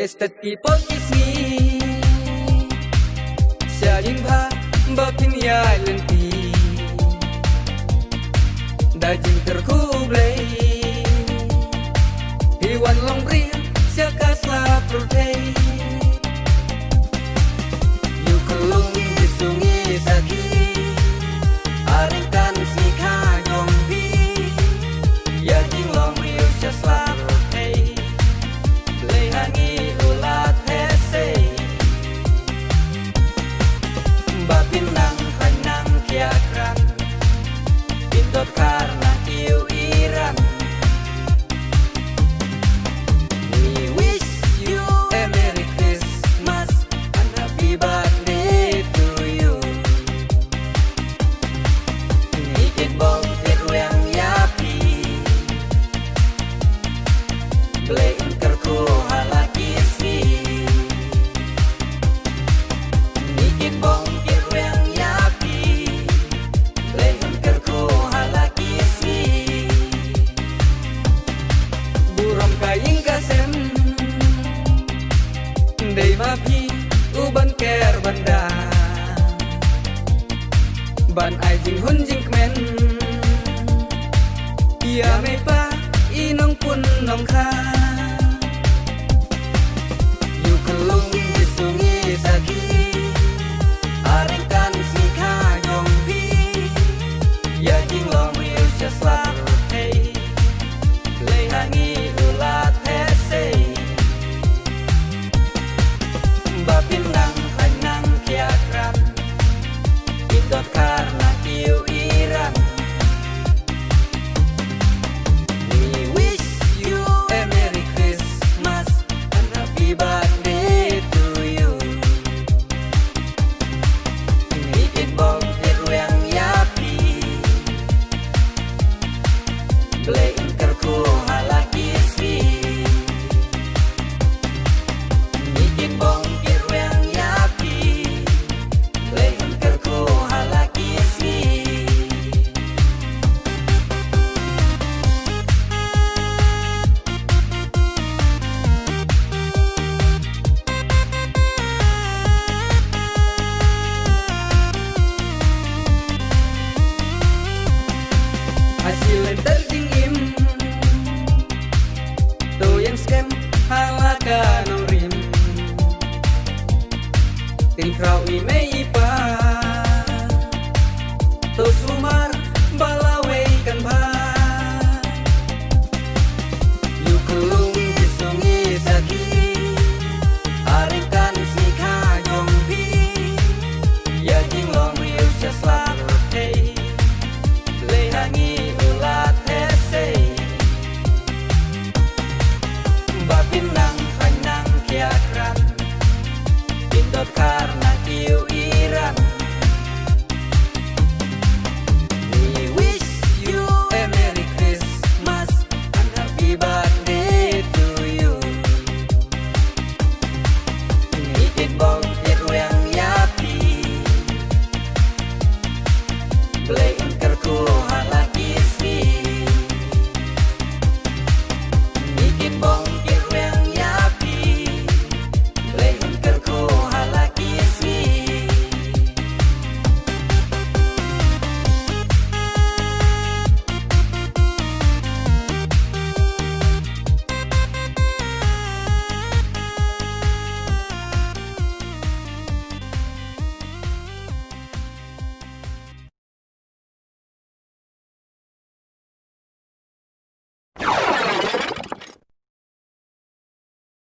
Tested people kiss me Xa dinh pha Bơ kinh yai lên tì Đã dinh terku blay Hiwan long ria Xa kasla protei Yu kelung di sungi saki Aringkan si kagong pi Ya jing long ria Xa sla protei Blay hangi ulat hese Bapinang hanang kiakran Pintot karena iu iran We wish you a Merry Christmas and Happy Birthday to you Ngikit bong tirweng yapi Blay ingkerku halaki si Ngikit bong tirweng yapi Blay ingkerku halaki si Buram kaing kasem Day mapi uban ker banda Ban ai jing hun jing kmen Ia mepa inong pun nong ka Yu kelung di sungi saki Aringkan si kagong pi Ya jing long riu sya selalu hey Lay hangi ulat hese Bapinang hanang kiakran Pintot karena iu iran We wish you a Merry Christmas and Happy Birthday to you Ngikit bong tirweng yapi Blay ingkerku halaki si Ngikit bong tirweng yapi Blay ingkerku halaki si Hasil terjing im Tu yang scam halaka norim Tin krau i mei